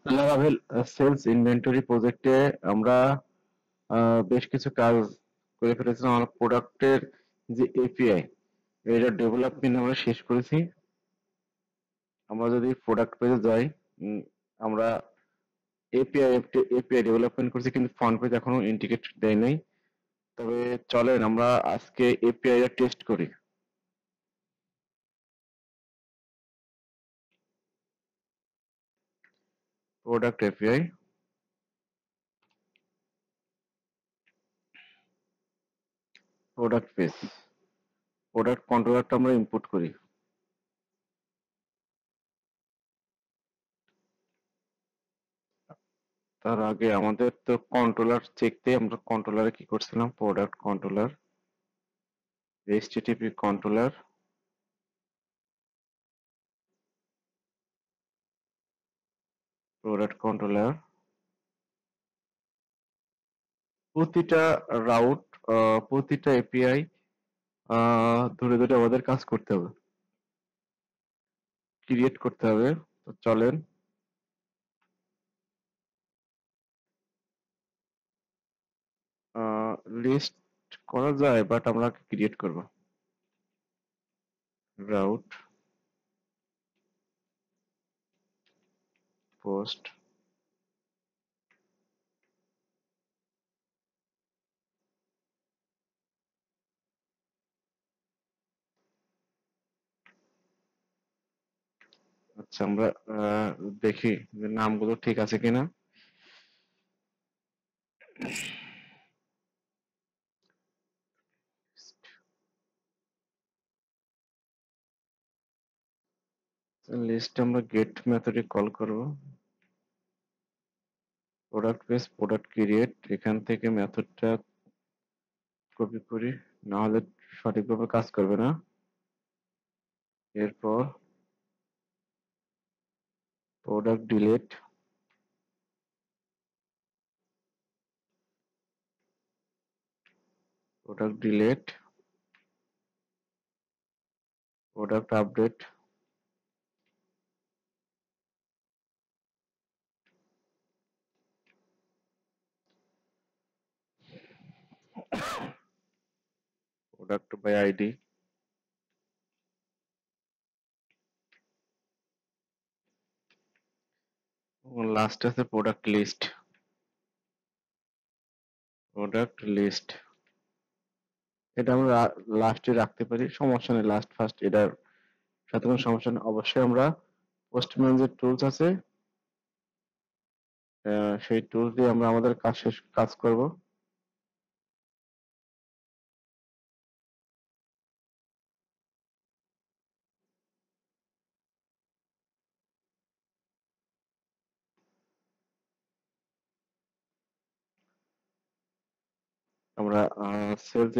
Laravel sales inventory প্রজেক্টে আমরা বেশ কিছু কাজ করে ফেলেছিলাম। আমরা প্রোডাক্টের যে এপিআই এটা ডেভেলপমেন্ট আমরা শেষ করেছি। আমরা যদি প্রোডাক্ট পেজে যাই, আমরা এপিআই ডেভেলপমেন্ট করছি, কিন্তু ফ্রন্ট পেজ এখনো ইন্টিগ্রেট দেয় নাই। তবে চলেন আমরা আজকে এপিআই এর টেস্ট করি। Product API, product page, product কন্ট্রোলারটা আমরা ইনপুট করি। তার আগে আমাদের তো কন্ট্রোলার চেকতে, আমরা কন্ট্রোলারে কি করছিলাম, product controller, HTTP controller, product controller, প্রতিটা রাউট, প্রতিটা এপিআই ধরে ধরে আমাদের কাজ করতে হবে, ক্রিয়েট করতে হবে। তো চলেন লিস্ট করা যায়, বাট আমরা ক্রিয়েট করব। রাউট, পোস্ট, আচ্ছা আমরা দেখি যে নামগুলো ঠিক আছে কিনা। লিস্ট আমরা গেট মেথডে কল করব। প্রোডাক্ট পেজ, প্রোডাক্ট ক্রিয়েট, এখান থেকে মেথডটা কপি করি, না হলে সঠিকভাবে কাজ করবে না। এরপর product delete, product delete, product update, product by ID, last আছে প্রোডাক্ট লিস্ট। প্রোডাক্ট লিস্ট এটা আমরা লাস্টে রাখতে পারি, সমস্যা নেই, লাস্ট ফার্স্ট এটার সাথে কোনো সমস্যা নেই। অবশ্যই আমরা পোস্টম্যান যে টুলস আছে, সেই টুলস দিয়ে আমরা আমাদের কাজ করব। আমরা সেলস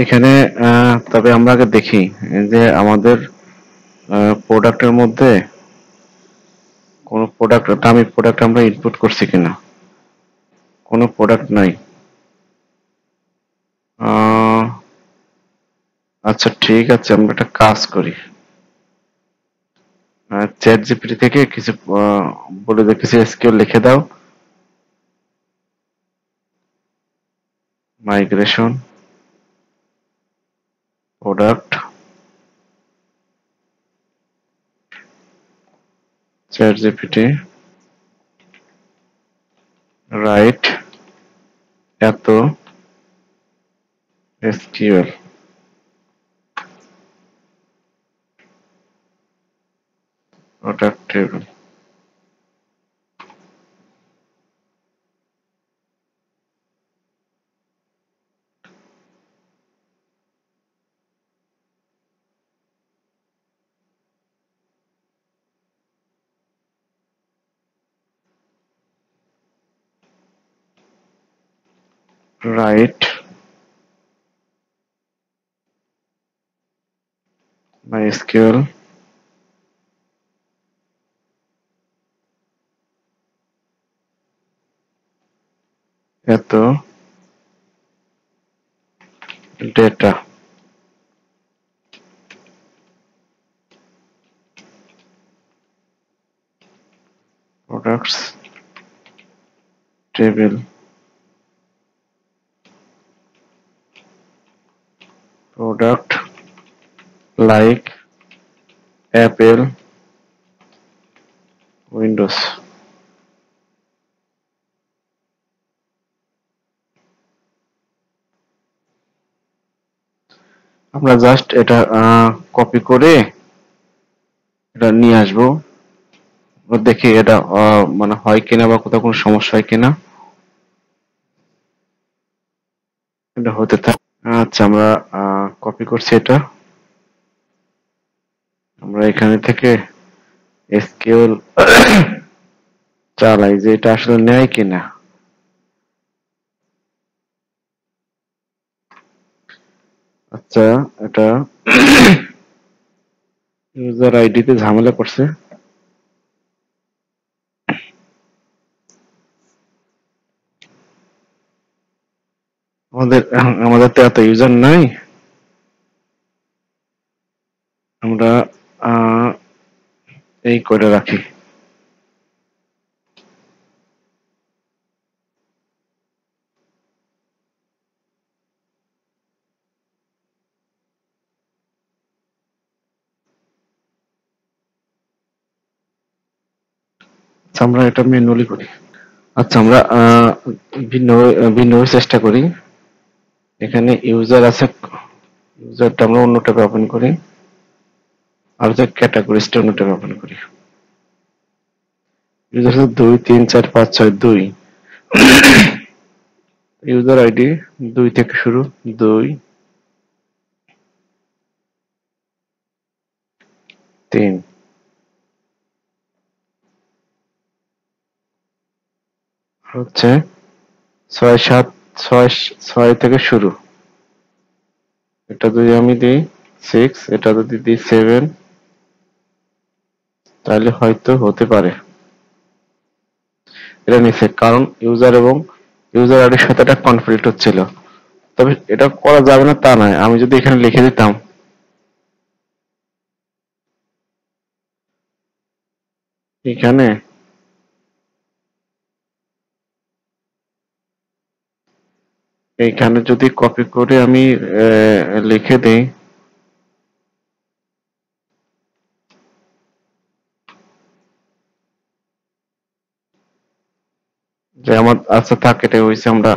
এখানে তবে আমরা আগে দেখি যে আমাদের প্রোডাক্টের মধ্যে কোনো প্রোডাক্ট, দামি প্রোডাক্ট আমরা ইনপুট করছি কিনা। কোনো প্রোডাক্ট নাই। আহ, আচ্ছা ঠিক আছে, আমরা একটা কাজ করি, চ্যাট জিপিটি থেকে কিছু বলে দাও, কিছু এসকিউএল লিখে দাও। Migration product, chat GPT right এত SQL, product table, right MySQL এত data. products table product like apple windows আমরা জাস্ট এটা কপি করে এটা নিয়ে আসবো দেখি এটা মানে হয় কিনা বা কোথাও কোনো সমস্যা হয় কিনা এটা হতে থাকে আচ্ছা আমরা কপি করছি এটা আমরা এখানে থেকে এসকিউএল চালাই যে এটা আসলে নেয় কিনা আচ্ছা এটা ইউজার আইডি তে ঝামেলা করছে আমাদের আমাদের তো এত ইউজার নাই আমরা আহ, এই করে রাখি আচ্ছা, আমরা এটা ম্যানুয়ালি করি আচ্ছা আমরা ভিন্ন ভিন্নভাবে চেষ্টা করি এখানে ইউজার আছে ইউজারটা আমরা অন্য ট্যাবে ওপেন করি আর যে ক্যাটাগরিজটা অন্য ট্যাবে ওপেন করি ইউজার আছে 2 3 4 5 6 2 ইউজার আইডি 2 থেকে শুরু 2 3 হচ্ছে 6 7 6 থেকে শুরু এটা যদি আমি দিই 6 এটা যদি দিই 7 তাহলে হয়তো হতে পারে এটা নিচে কারণ ইউজার এবং ইউজার আইডির সাথে একটা কনফ্লিক্ট হচ্ছিল তবে এটা করা যাবে না তা নয় আমি যদি এখানে লিখে দিতাম এখানে এইখানে যদি কপি করে আমি লিখে দেই যে আমার আচ্ছা থাক এটা হয়েছে আমরা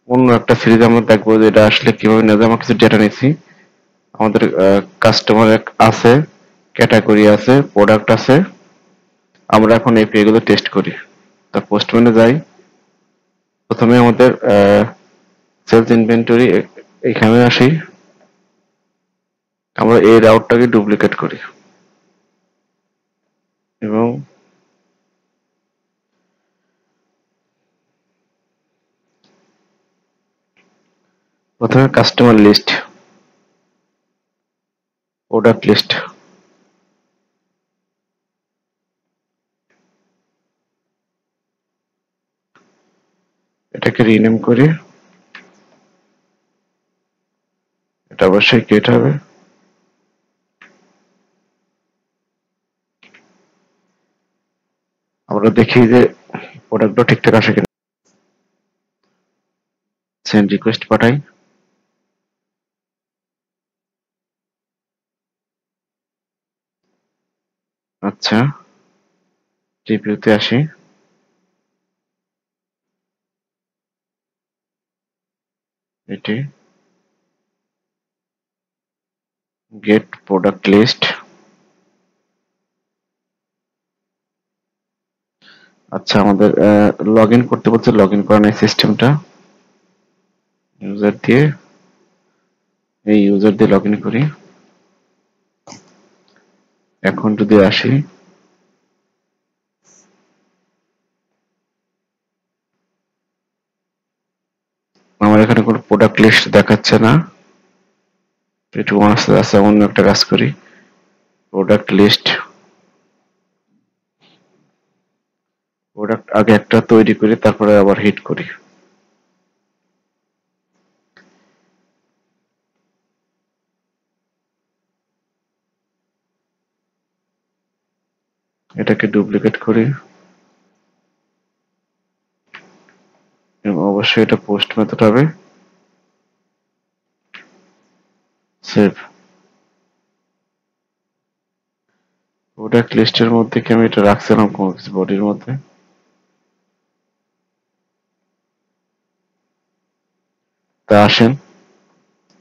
অন্য একটা সিরিজ আমরা দেখবো যে এটা আসলে কিভাবে নেওয়া যায় আমার কিছু ডেটা নিচ্ছি আমাদের কাস্টমার আছে ক্যাটাগরি আছে প্রোডাক্ট আছে আমরা এখন এপিআই গুলো টেস্ট করি তা পোস্টম্যানে যাই প্রথমে আমাদের সেলস ইনভেন্টরি এখানে আসি আমরা এই রাউটটাকে ডুপ্লিকেট করি এবং প্রথমে কাস্টমার লিস্ট প্রোডাক্ট লিস্ট এটাকে রিনেম করি এটা অবশ্যই ক্রিয়েট হবে আমরা দেখি যে প্রোডাক্টটা ঠিকঠাক আসে কিনা সেন্ড রিকোয়েস্ট পাঠাই আচ্ছা রিভিউতে আসি এটি গেট প্রোডাক্ট লিস্ট আচ্ছা আমাদের লগ ইন করতে বলছে লগ ইন করা নাই সিস্টেমটা ইউজার দিয়ে এই ইউজার দিয়ে লগ ইন করি এখন যদি আসি আমার এখানে কোনো প্রোডাক্ট লিস্ট দেখাচ্ছে না একটু আছে অন্য একটা কাজ করি প্রোডাক্ট লিস্ট প্রোডাক্ট আগে একটা তৈরি করি তারপরে আবার হিট করি এটাকে ডুপ্লিকেট করি এবং অবশ্যই এটা পোস্ট মেথড হবে। সেভ। প্রোডাক্ট লিস্টের মধ্যে কি আমি এটা রাখছিলাম কোনো কিছু বডির মধ্যে? তা আসেন,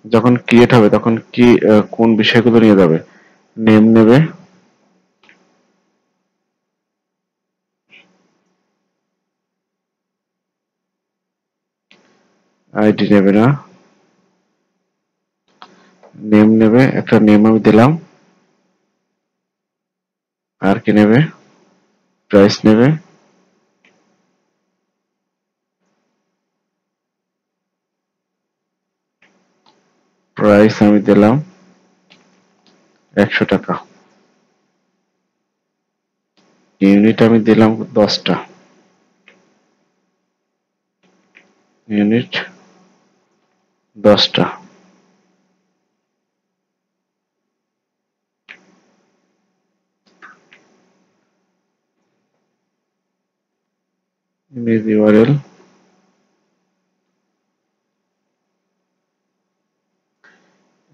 যখন ক্রিয়েট হবে তখন কি কোন বিষয়গুলো নিয়ে যাবে? নেম নেবে, আইডি নেবে না, নেম নেবে, একটা নেম আমি দিলাম। আর কি নেবে? প্রাইস নেবে, প্রাইস আমি দিলাম 100 টাকা। ইউনিট আমি দিলাম 10টা, ইউনিট 10টা। ইমেজ ইউআরএল,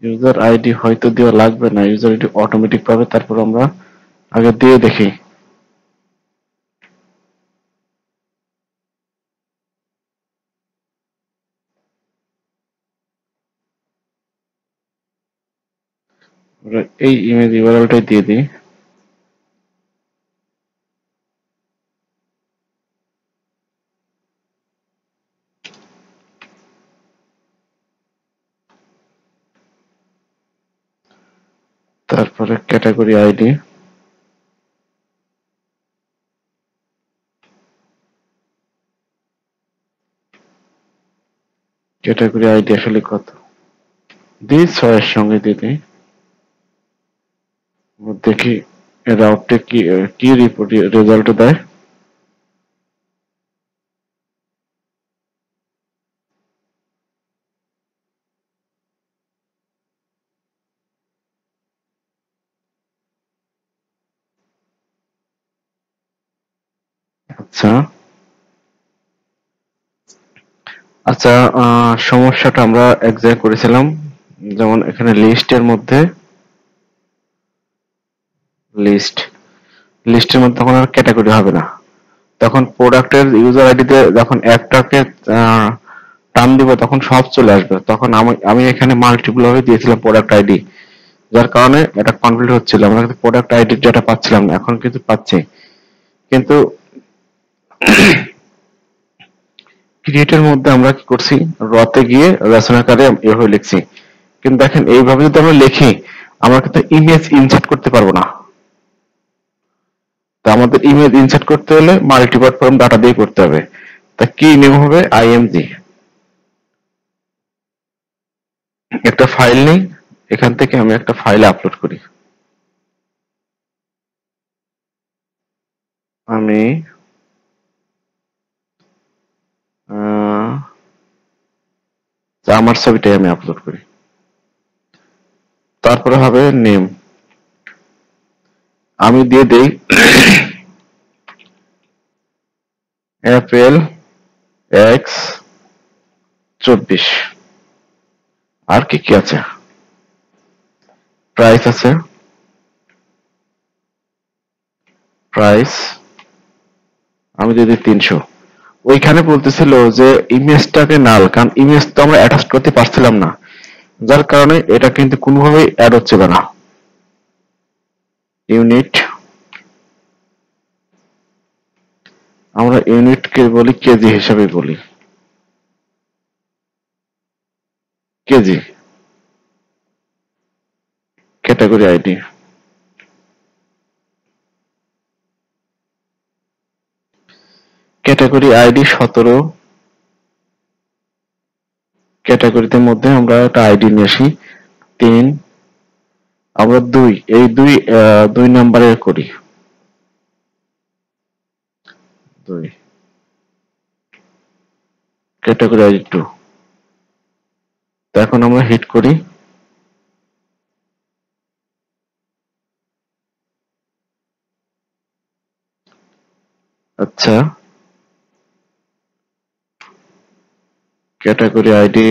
ইউজার আইডি হয়তো দেওয়া লাগবে না, ইউজার আইডি অটোমেটিক পাবে, তারপর আমরা আগে দিয়ে দেখি। আমরা এই ইমেজ ইউআরএলটাই দিয়ে দিই। তারপরে ক্যাটাগরি আইডি, ক্যাটাগরি আইডি আসলে কত দিই? 6 এর সঙ্গে দিয়ে দিই। দেখি রাউটে কি কি রিপোর্ট রেজাল্ট দেয়। আচ্ছা আচ্ছা, সমস্যাটা আমরা এক জায়গায় করেছিলাম, যেমন এখানে লিস্টের মধ্যে, লিস্ট লিস্টের মধ্যে তখন আর ক্যাটাগরি হবে না, তখন প্রোডাক্টের ইউজার আইডিতে যখন একটাকে টান দিব তখন সব চলে আসবে। তখন আমি আমি এখানে মাল্টিপল ভাবে দিয়েছিলাম প্রোডাক্ট আইডি, যার কারণে এটা কনফ্লিক্ট হচ্ছিল, আমরা কিন্তু প্রোডাক্ট আইডির ডেটা পাচ্ছিলাম না, এখন কিন্তু পাচ্ছি। কিন্তু ক্রিয়েটের মধ্যে আমরা কি করছি, রতে গিয়ে রচনাকারে এভাবে লিখছি। কিন্তু দেখেন এইভাবে যদি আমরা লিখি, আমরা কিন্তু ইমেজ ইনসার্ট করতে পারবো না। তো আমাদের ইমেজ ইনসার্ট করতে হলে মাল্টিপার্ট ফর্ম ডাটা দিয়ে করতে হবে। তা কি নেম হবে? আইএমজি। একটা ফাইল নেই, এখান থেকে আমি একটা ফাইল আপলোড করি। আমি আহ, আমার ছবিটাই আমি আপলোড করি। তারপরে হবে নেম, আমি দিয়ে দেই অ্যাপেল এক্স 24। আর কি কি আছে? প্রাইস আছে, প্রাইস আমি দিয়ে দিই 300। ওইখানে বলতেছিল যে ইমেজটাকে নাল, কারণ ইমেজ তো আমরা অ্যাটাচ করতে পারছিলাম না, যার কারণে এটা কিন্তু কোনোভাবেই অ্যাড হচ্ছিল না। ইউনিট, আমরা ইউনিটকে বলি কেজি হিসাবে বলি, KG. Category ID, category ID 17। ক্যাটাগরিতে মধ্যে আমরা একটা আইডি নিয়ে আসি 3, আমরা 2, এই 2 নাম্বারের করি 2। Category ID 2। তো এখন আমরা হিট করি, আচ্ছা, ক্যাটাগরি আইডি,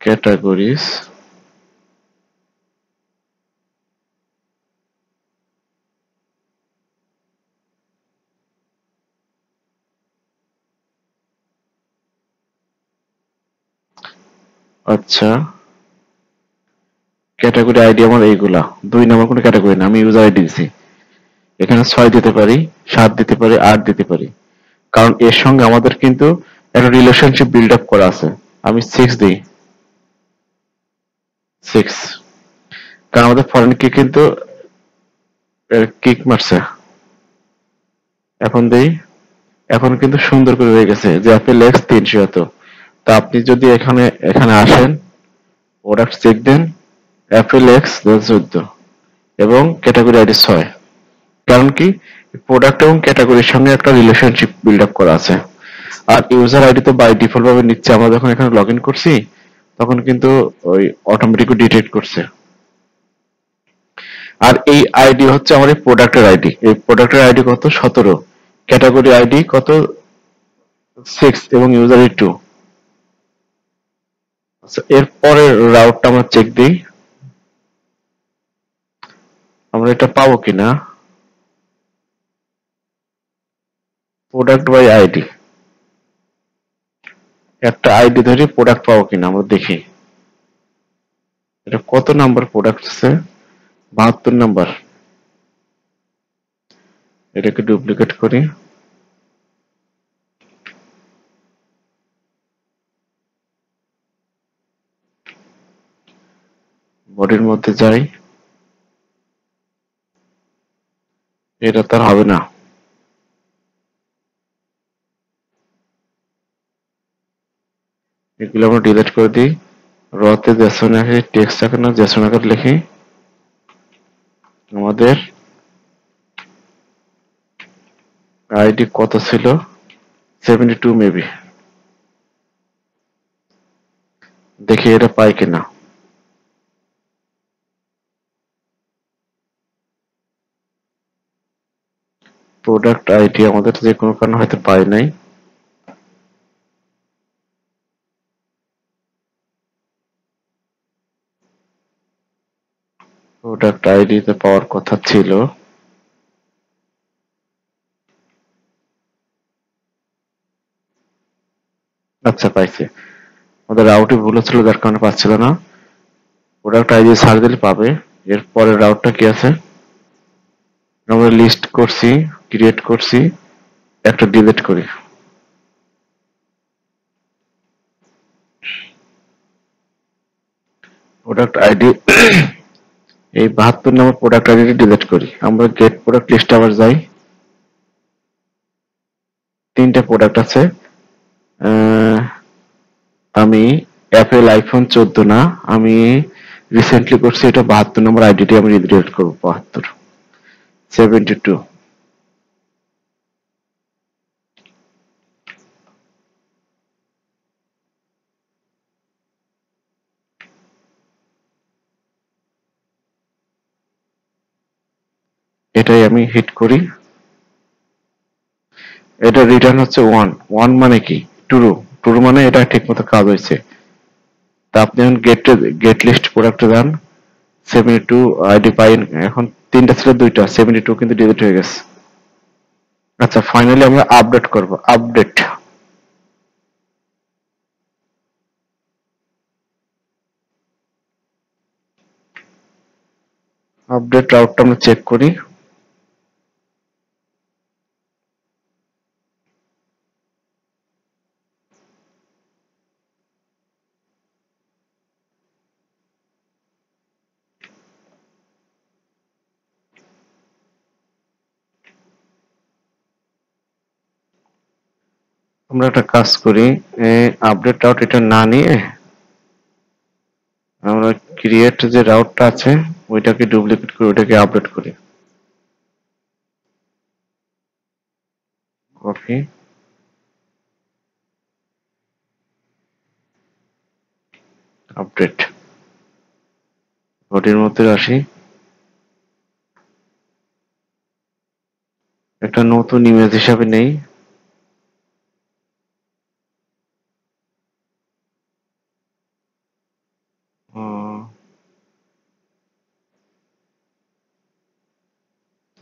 ক্যাটাগরিজ, আচ্ছা, ক্যাটাগরি আইডি আমার এইগুলা। 2 নাম্বার কোনো ক্যাটাগরি না, আমি ইউজার আইডি দিছি। এখানে 6 দিতে পারি, 7 দিতে পারি, 8 দিতে পারি। কারণ এর সঙ্গে আমাদের কিন্তু একটা রিলেশনশিপ বিল্ড আপ করা আছে। আমি 6 দিই, 6। কারণ আমাদের ফরেন কি কিন্তু কিক মারছে। এখন দেই, এখন কিন্তু সুন্দর করে হয়ে গেছে যে অ্যাপেল এক্স 300 এত। তা আপনি যদি এখানে এখানে আসেন, প্রোডাক্ট চেক দেন, অ্যাপেল এক্স 14 এবং ক্যাটাগরি আইডি 6। কারণ কি, প্রোডাক্ট এবং ক্যাটাগরির সঙ্গে একটা রিলেশনশিপ বিল্ড আপ করা আছে। আর ইউজার আইডি তো বাই ডিফল্ট ভাবে নিচ্ছে, আমরা যখন এখানে লগ ইন করছি তখন কিন্তু ওই অটোমেটিক ডিটেক্ট করছে। আর এই আইডি হচ্ছে আমার এই প্রোডাক্টের আইডি। এই প্রোডাক্টের আইডি কত? 17। ক্যাটাগরি আইডি কত? 6 এবং ইউজার আইডি 2। আচ্ছা, এর পরের রাউটটা আমরা চেক দিই, আমরা এটা পাবো কিনা। প্রোডাক্ট বাই আইডি, একটা আইডি ধরে প্রোডাক্ট পাবো কিনা আমরা দেখি। এটা কত নাম্বার প্রোডাক্ট আছে? 72 নাম্বার। এটাকে ডুপ্লিকেট করি, বডির মধ্যে যাই, এটা তার হবে না। এগুলো আমরা ডিলিট করে দিই। রতে জেসন আকারে টেক্সট আকার না জেসন আকার লিখি। আমাদের আইডি কত ছিল? 72 মেবি। দেখি এটা পাই কিনা। প্রোডাক্ট আইডি আমাদের যে কোনো কারণে হয়তো পাই নাই। প্রোডাক্ট আইডিতে পাওয়ার কথা ছিল। আচ্ছা, পাইছে। আমাদের রাউটে ভুল ছিল যার কারণে পাচ্ছিল না। প্রোডাক্ট আইডি সার্চ দিলে পাবে। এর পরের রাউটটা কি আছে? আমরা লিস্ট করছি, ক্রিয়েট করছি, একটা ডিলিট করি। প্রোডাক্ট আইডি এই 72 নম্বর প্রোডাক্ট আইডি ডিলিট করি। আমরা গেট প্রোডাক্ট লিস্ট আবার যাই। 3টে প্রোডাক্ট আছে। আহ, আমি অ্যাপেল আইফোন 14 না, আমি রিসেন্টলি করছি এটা 72 নম্বর আইডিটি আমি ডিলিট করবো। 72, 72। এটাই আমি হিট করি। এটা রিটার্ন হচ্ছে 1। 1 মানে কি? ট্রু। ট্রু মানে এটা ঠিক মতো কাজ হয়েছে। তা আপনি এখন গেট লিস্ট প্রোডাক্টে যান, 72 আইডি পাইন। এখন 3টা ছিল, 2টা 72 কিন্তু ডিলিট হয়ে গেছে। আচ্ছা, ফাইনালি আমরা আপডেট করব। আপডেট, আপডেট রাউটটা আমরা চেক করি। আমরা একটা কাজ করি, আপডেট রাউট এটা না নিয়ে আমরা ক্রিয়েট যে রাউটটা আছে ওইটাকে ডুপ্লিকেট করে ওইটাকে আপডেট করি। কপি, আপডেট, বডির মধ্যে আসি, একটা নতুন ইমেজ হিসাবে নেই।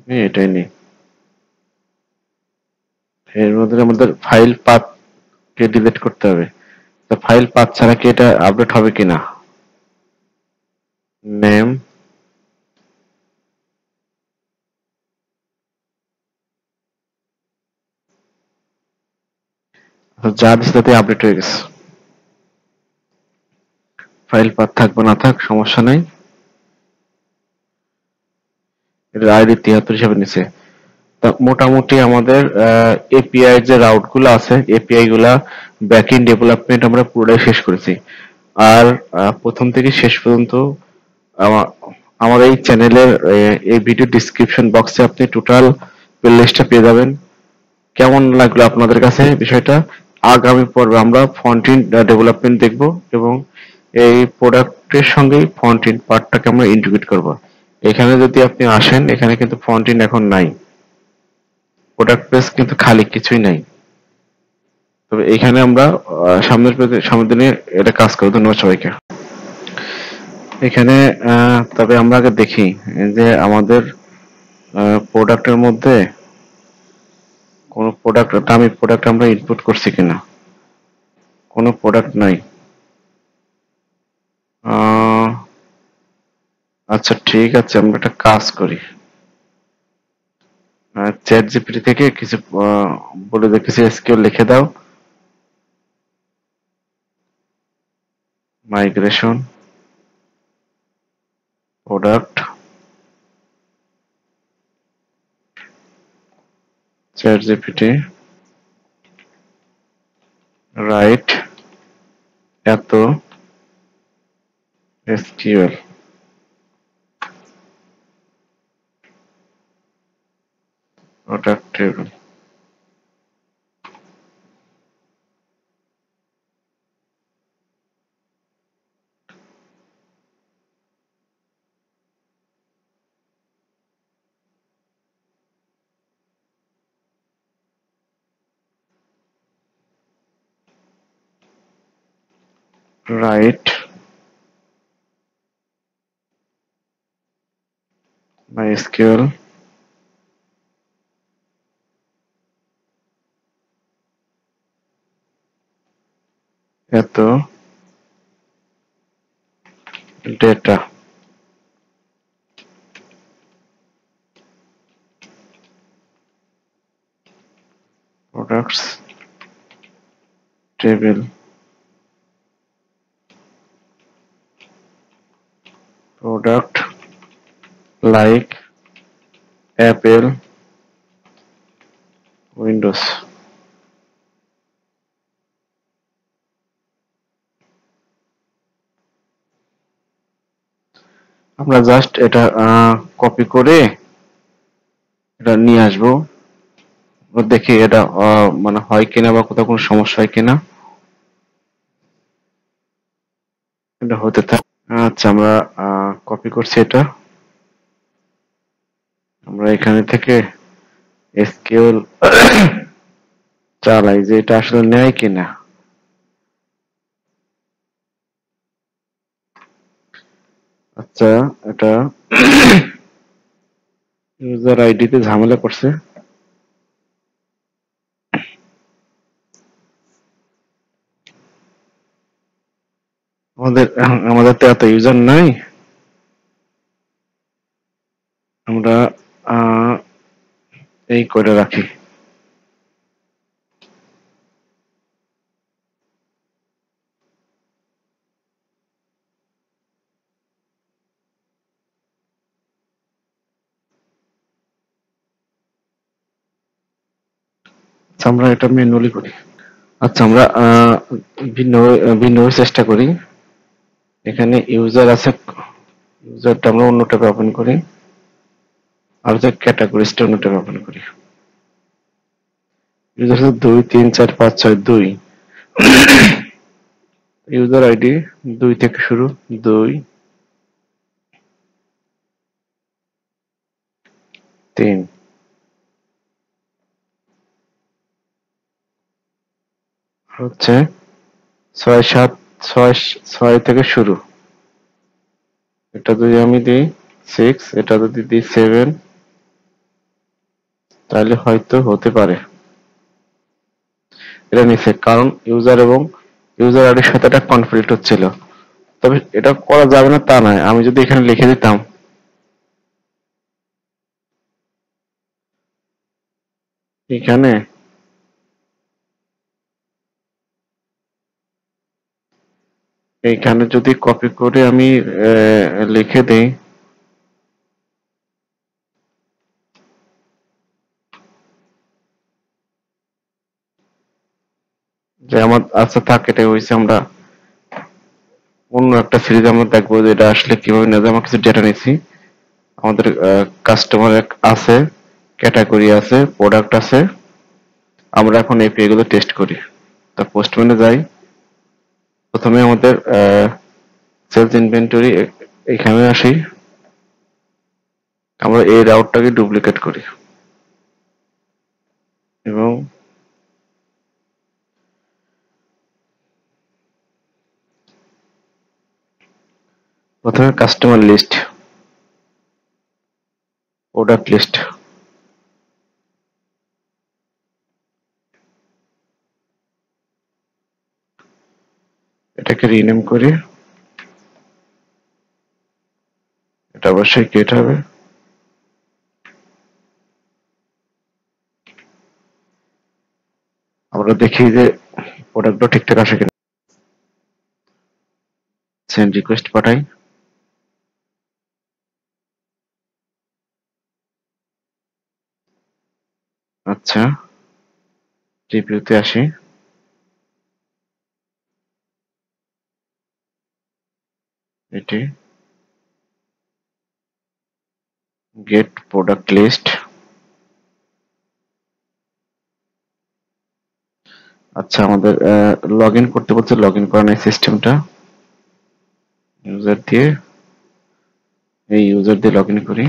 এটাই নেই। এর মধ্যে আমাদের ফাইল পাথ কে ডিলিট করতে হবে। তো ফাইল পাথ ছাড়া কি এটা আপডেট হবে কিনা? নেম যা দিচ্ছে তাতে আপডেট হয়ে গেছে। ফাইল পাথ থাকবে না থাক সমস্যা নাই। এটা আইডি 73 হিসাবে নিছে। তা মোটামুটি আমাদের এপিআই যে রাউট গুলো আছে এপিআই গুলা ব্যাকএন্ড ডেভেলপমেন্ট আমরা পুরোটাই শেষ করেছি। আর প্রথম থেকে শেষ পর্যন্ত আমা- আমার এই চ্যানেলের এই ভিডিও ডিসক্রিপশন বক্সে আপনি টোটাল প্লেলিস্টটা পেয়ে যাবেন। কেমন লাগলো আপনাদের কাছে বিষয়টা? আগামী পর্বে আমরা ফ্রন্ট এন্ড ডেভেলপমেন্ট দেখব এবং এই প্রোডাক্টের সঙ্গেই ফ্রন্ট এন্ড পার্টটাকে আমরা ইন্টিগ্রেট করব। এখানে যদি আপনি আসেন এখানে কিন্তু ফ্রন্ট এন্ড এখন নাই, প্রোডাক্ট পেজ কিন্তু খালি কিছুই নাই। তবে এখানে আমরা সামনের দিনে এটা কাজ করব। ধন্যবাদ সবাইকে। এখানে তবে আমরা আগে দেখি যে আমাদের প্রোডাক্টের মধ্যে কোনো প্রোডাক্ট দামি প্রোডাক্ট আমরা ইনপুট করছি কিনা। কোনো প্রোডাক্ট নাই। আহ, আচ্ছা ঠিক আছে, আমরা একটা কাজ করি। চ্যাট জিপিটি থেকে কিছু বলে দাও, কিছু এসকিউএল লিখে দাও। Migration product chat GPT right এত SQL product table. Right MySQL এত data products table product like Apple Windows. আমরা জাস্ট এটা কপি করে এটা নিয়ে আসবো, দেখি এটা মানে হয় কিনা বা কোথাও কোনো সমস্যা হয় কিনা। এটা হতে থাক। আচ্ছা আমরা কপি করছি এটা। আমরা এখানে থেকে এসকিউএল চালাই যে এটা আসলে নেয় কিনা। আচ্ছা এটা ইউজার আইডি তে ঝামেলা করছে। আমাদের আমাদের তো এত ইউজার নাই। আমরা আহ, এই করে রাখি। আচ্ছা আমরা এটা ম্যানুয়ালি করি। আচ্ছা আমরা ভিন্ন ভিন্ন চেষ্টা করি। এখানে ইউজার আছে, ইউজারটা আমরা অন্য ট্যাবে ওপেন করি। আর যে ক্যাটাগরিজটা অন্য ট্যাবে ওপেন করি। ইউজার আছে 2 3 4 5 6 2। ইউজার আইডি 2 থেকে শুরু। 2 3 হচ্ছে 6 7 6 6 থেকে শুরু। এটা যদি আমি দিই 6, এটা যদি দিই 7, তাহলে হয়তো হতে পারে। এটা নিচে, কারণ ইউজার এবং ইউজার আইডির সাথে একটা কনফ্লিক্ট হচ্ছিল। তবে এটা করা যাবে না তা নয়, আমি যদি এখানে লিখে দিতাম এখানে এইখানে যদি কপি করে আমি লিখে দেই যে আমার আচ্ছা থাক, এটাই হয়েছে, আমরা অন্য একটা সিরিজ আমরা দেখবো যে এটা আসলে কিভাবে নেওয়া যায়। আমার কিছু ডেটা নিচ্ছি, আমাদের কাস্টমার আছে, ক্যাটাগরি আছে, প্রোডাক্ট আছে। আমরা এখন এপিআই গুলো টেস্ট করি। তা পোস্টম্যানে যাই, প্রথমে আমাদের সেলস ইনভেন্টরি এখানে আসি, আমরা এই রাউটটাকে ডুপ্লিকেট করি এবং প্রথমে কাস্টমার লিস্ট, প্রোডাক্ট লিস্ট, এটাকে রিনেম করি। এটা অবশ্যই ক্রিয়েট হবে। আমরা দেখি যে প্রোডাক্টটা ঠিকঠাক আসে কিনা। সেন্ড রিকোয়েস্ট পাঠাই। আচ্ছা, রিভিউতে আসি। এটি গেট প্রোডাক্ট লিস্ট। আচ্ছা, আমাদের লগ ইন করতে বলছে, লগ ইন করা নাই সিস্টেমটা। ইউজার দিয়ে, এই ইউজার দিয়ে লগ ইন করি।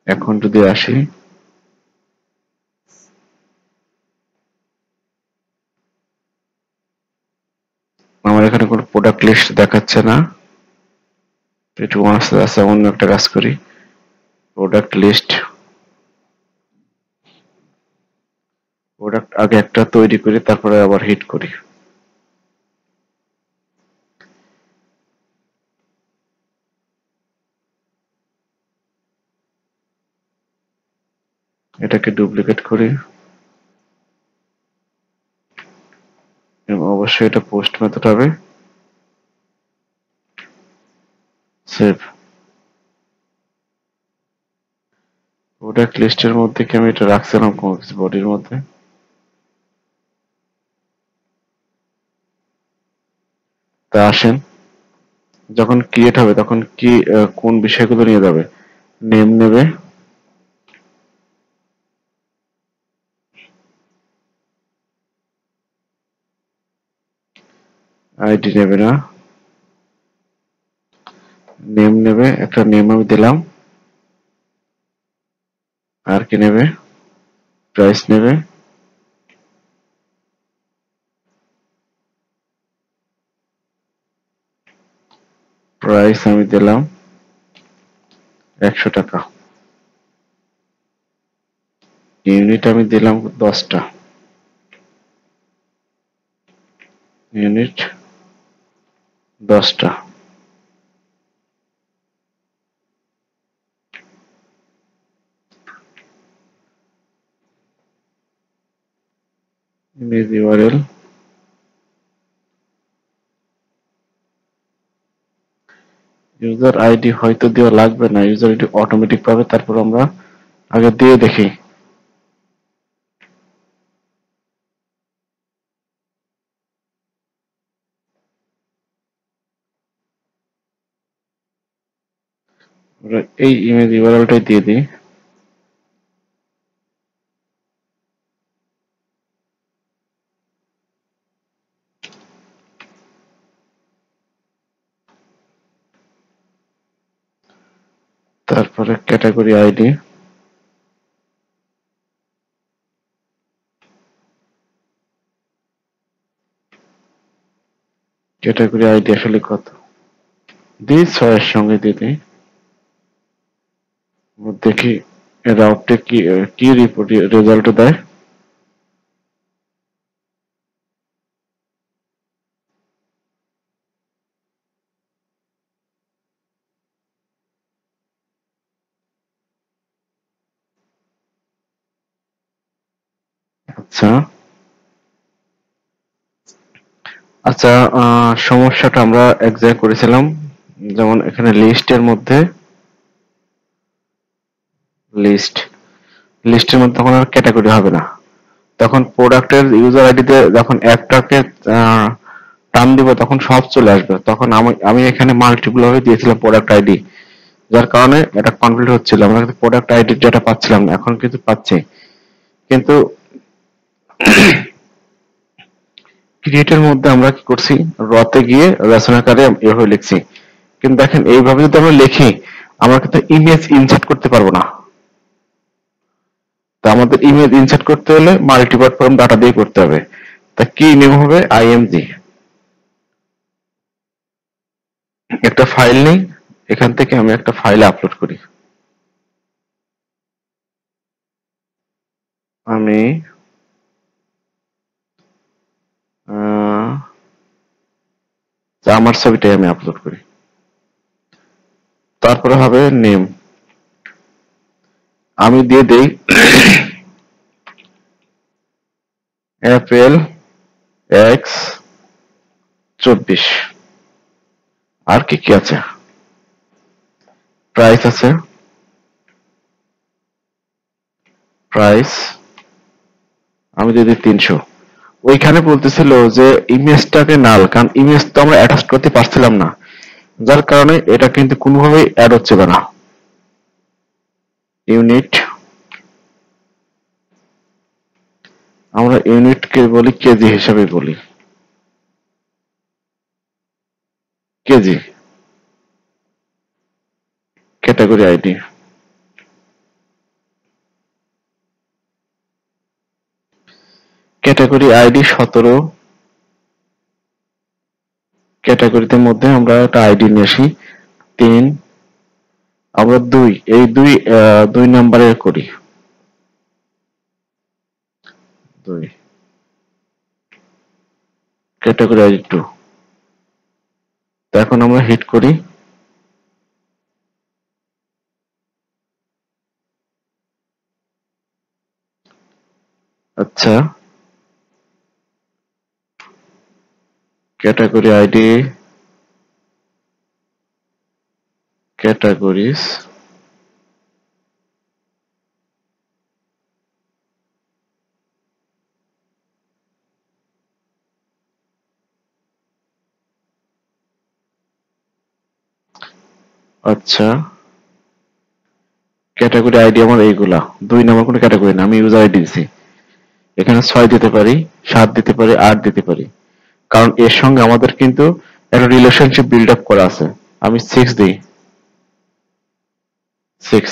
এখন যদি আসি, আমার এখানে কোনো প্রোডাক্ট লিস্ট দেখাচ্ছে না। একটু আছে, অন্য একটা কাজ করি। প্রোডাক্ট লিস্ট, প্রোডাক্ট আগে একটা তৈরি করি, তারপরে আবার হিট করি। এটাকে ডুপ্লিকেট করি এবং অবশ্যই এটা পোস্ট মেথড হবে। সেভ। প্রোডাক্ট লিস্টের মধ্যে কি আমি এটা রাখছিলাম কোনো কিছু বডির মধ্যে? তা আসেন, যখন ক্রিয়েট হবে তখন কি কোন বিষয়গুলো নিয়ে যাবে? নেম নেবে, আইডি নেবে না, নেম নেবে, একটা নেম আমি দিলাম। আর কি নেবে? প্রাইস নেবে, প্রাইস আমি দিলাম 100 টাকা। ইউনিট আমি দিলাম 10টা, ইউনিট 10টা। ইমেজ ইউআরএল, ইউজার আইডি হয়তো দেওয়া লাগবে না, ইউজার আইডি অটোমেটিক পাবে, তারপর আমরা আগে দিয়ে দেখি। আমরা এই ইমেজ ইউআরএলটাই দিয়ে দিই। তারপরে ক্যাটাগরি আইডি, ক্যাটাগরি আইডি আসলে কত দিই 6 এর সঙ্গে দিতে দেখি রাউটে কি কি রিপোর্ট রেজাল্ট দেয়। আচ্ছা আচ্ছা সমস্যাটা আমরা এক জায়গায় করেছিলাম, যেমন এখানে লিস্টের মধ্যে লিস্ট লিস্টের মধ্যে তখন আর ক্যাটাগরি হবে না, তখন প্রোডাক্টের ইউজার আইডিতে যখন একটাকে টার্ম দিব তখন সব চলে আসবে, তখন আমি আমি এখানে মাল্টিপল ভাবে দিয়েছিলাম প্রোডাক্ট আইডি, যার কারণে এটা কনফ্লিক্ট হচ্ছিল, আমরা কিন্তু প্রোডাক্ট আইডির যেটা পাচ্ছিলাম না, এখন কিন্তু পাচ্ছি। কিন্তু ক্রিয়েটের মধ্যে আমরা কি করছি, রতে গিয়ে রচনাকারে এভাবে লিখছি, কিন্তু দেখেন এইভাবে যদি আমরা লিখি আমরা কিন্তু ইমেজ ইনসার্ট করতে পারবো না। তো আমাদের ইমেজ ইনসার্ট করতে হলে মাল্টিপার্ট ফর্ম ডাটা দিয়ে করতে হবে। তা কি নেম হবে, আইএমজি। একটা ফাইল নেই, এখান থেকে আমি একটা ফাইল আপলোড করি। আমি আহ, আমার ছবিটাই আমি আপলোড করি, তারপরে হবে নেম, আমি দিয়ে দেই এপ্রিল এক্স 24। আর কি কি আছে, প্রাইস আছে, প্রাইস আমি দিয়ে দিই 300। ওইখানে বলতেছিল যে ইমেজটাকে নাল, কারণ ইমেজ তো আমরা অ্যাটাচ করতে পারছিলাম না, যার কারণে এটা কিন্তু কোনোভাবেই অ্যাড হচ্ছে না। ইউনিট, আমরা ইউনিটকে বলি কেজি হিসাবে বলি, KG. Category ID, category ID 17। ক্যাটাগরিতে মধ্যে আমরা একটা আইডি নিয়ে আসি 3, আমরা 2, এই 2 নাম্বারে করি 2, ক্যাটাগরি আইডি 2। তো এখন আমরা হিট করি, আচ্ছা ক্যাটাগরি আইডি, ক্যাটাগরিজ, আচ্ছা ক্যাটাগরি আইডি আমার এইগুলা, 2 নাম্বার কোনো ক্যাটাগরি না, আমি ইউজার আইডি দিছি, এখানে 6 দিতে পারি, 7 দিতে পারি, 8 দিতে পারি, কারণ এর সঙ্গে আমাদের কিন্তু একটা রিলেশনশিপ বিল্ড আপ করা আছে। আমি 6 দিই, 6,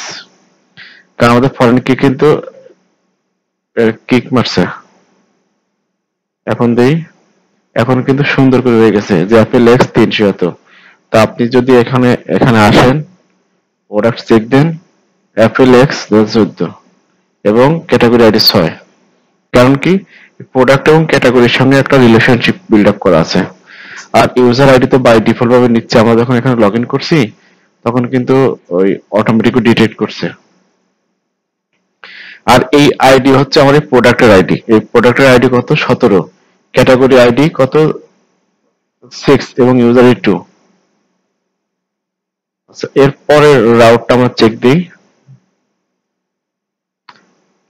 কারণ আমাদের ফরেন কি কিন্তু কিক মারছে। এখন দেই, এখন কিন্তু সুন্দর করে হয়ে গেছে যে অ্যাপেল এক্স 300 এত। তা আপনি যদি এখানে এখানে আসেন, প্রোডাক্ট চেক দেন, অ্যাপেল এক্স 14 এবং ক্যাটাগরি আইডি 6, কারণ কি প্রোডাক্ট এবং ক্যাটাগরির সঙ্গে একটা রিলেশনশিপ বিল্ড আপ করা আছে। আর ইউজার আইডি তো বাই ডিফল্ট ভাবে নিচ্ছে, আমরা যখন এখানে লগ ইন করছি তখন কিন্তু ওই অটোমেটিক ডিটেক্ট করছে। আর এই আইডি হচ্ছে আমার এই প্রোডাক্টের আইডি, এই প্রোডাক্টের আইডি কত 17, ক্যাটাগরি আইডি কত 6 এবং ইউজার আইডি 2। আচ্ছা এর পরের রাউটটা আমরা চেক দিই,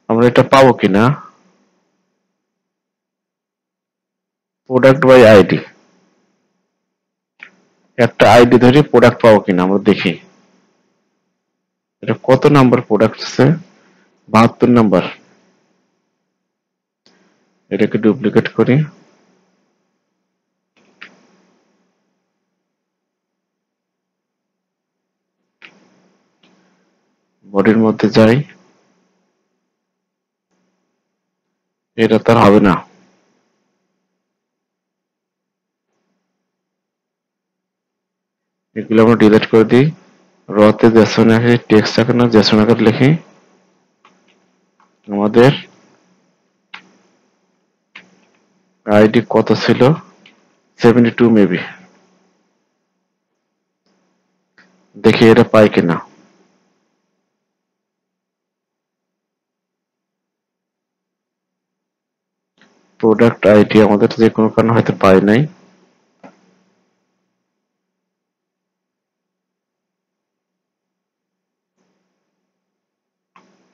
আমরা এটা পাবো কিনা, প্রোডাক্ট বাই আইডি, একটা আইডি ধরে প্রোডাক্ট পাবো কিনা আমরা দেখি। এটা কত নাম্বার প্রোডাক্ট আছে, 72 নাম্বার। এটাকে ডুপ্লিকেট করি, বডির মধ্যে যাই, এটা তার হবে না। এগুলো আমরা ডিলিট করে দিই। রতে জেসন আকারে টেক্সট আকারে না জেসন আকারে লিখি। আমাদের আইডি কত ছিল? 72 মেবি। দেখি এটা পাই কিনা। প্রোডাক্ট আইডি আমাদের যে কোনো কারণে হয়তো পাই নাই।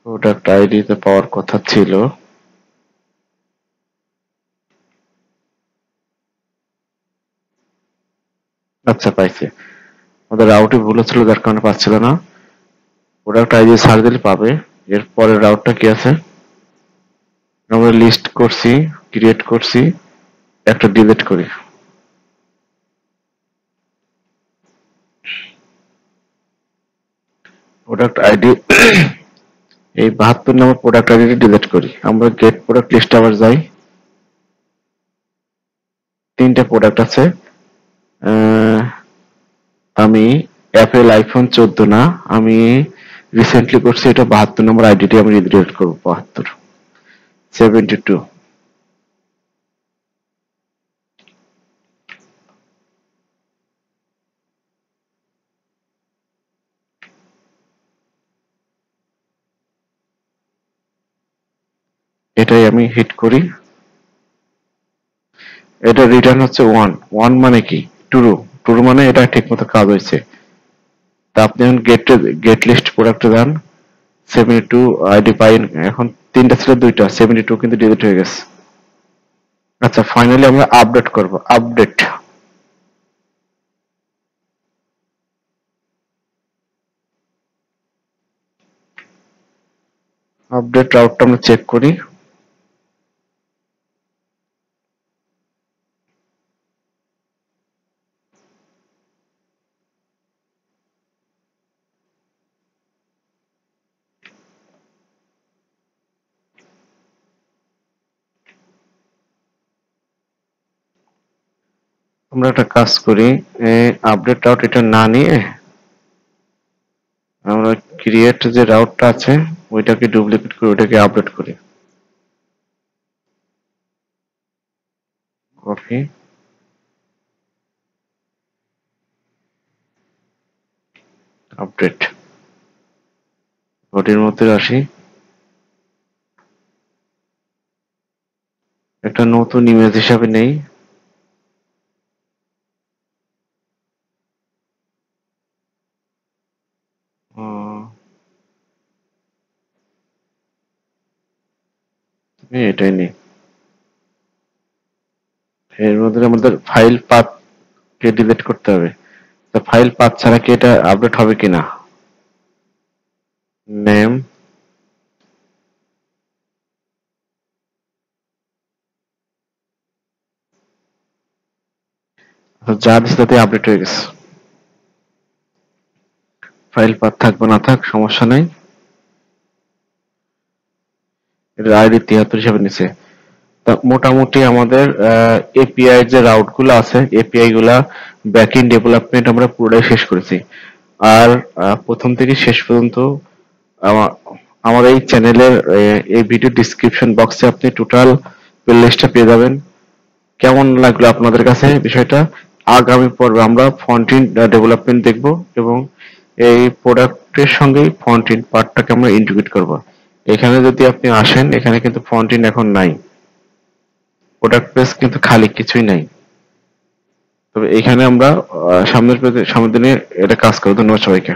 প্রোডাক্ট আইডি তে পাওয়ার কথা ছিল। আচ্ছা পাইছে। আমাদের রাউটে ভুল ছিল যার কারণে পাচ্ছিল না। প্রোডাক্ট আইডি সার্চ দিলে পাবে। এর পরের রাউটটা কি আছে? আমরা লিস্ট করছি, ক্রিয়েট করছি, একটা ডিলিট করি। প্রোডাক্ট আইডি এই 72 নম্বর প্রোডাক্ট আইডি ডিলিট করি। আমরা গেট প্রোডাক্ট লিস্ট আবার যাই। 3টা প্রোডাক্ট আছে। আমি অ্যাপেল আইফোন 14 না, আমি রিসেন্টলি করছি এটা 72 নম্বর আইডিটি আমি ডিলিট করবো। 72 72 এটাই আমি হিট করি। এটা রিটার্ন হচ্ছে 1 1 মানে কি? ট্রু। ট্রু মানে এটা ঠিকমতো কাজ হয়েছে। তা আপনি এখন গেট লিস্ট প্রোডাক্টে যান। 72 আইডি পাইন। এখন 3টা ছিল 2টা, 72 কিন্তু ডিলিট হয়ে গেছে। আচ্ছা ফাইনালি আমরা আপডেট করব। আপডেট আপডেট রাউটটা আমরা চেক করি। আমরা একটা কাজ করি, আপডেট রাউট এটা না নিয়ে আমরা ক্রিয়েট যে রাউটটা আছে ওইটাকে ডুপ্লিকেট করে ওইটাকে আপডেট করি। কপি, আপডেট, বডির মধ্যে আসি, একটা নতুন ইমেজ হিসাবে নেই। এটাই নেই। এর মধ্যে আমাদের ফাইল পাথ কে ডিলিট করতে হবে। তো ফাইল পাথ ছাড়া কি এটা আপডেট হবে কিনা? নেম, যা দিচ্ছে তাতে আপডেট হয়ে গেছে। ফাইল পাথ থাকবে না থাক সমস্যা নাই। এটা আইডি 73 হিসাবে নিছে। তা মোটামুটি আমাদের এপিআই যে রাউট গুলো আছে এপিআই গুলা ব্যাকএন্ড ডেভেলপমেন্ট আমরা পুরোটাই শেষ করেছি। আর প্রথম থেকে শেষ পর্যন্ত আমা- আমার এই চ্যানেলের এই ভিডিও ডিসক্রিপশন বক্সে আপনি টোটাল প্লেলিস্টটা পেয়ে যাবেন। কেমন লাগলো আপনাদের কাছে বিষয়টা? আগামী পর্বে আমরা ফ্রন্ট এন্ড ডেভেলপমেন্ট দেখব এবং এই প্রোডাক্টের সঙ্গেই ফ্রন্ট এন্ড পার্টটাকে আমরা ইন্টিগ্রেট করব। এখানে যদি আপনি আসেন এখানে কিন্তু ফ্রন্ট এন্ড এখন নাই, প্রোডাক্ট পেজ কিন্তু খালি, কিছুই নাই। তবে এখানে আমরা সামনের দিনে এটা কাজ করব। ধন্যবাদ সবাইকে।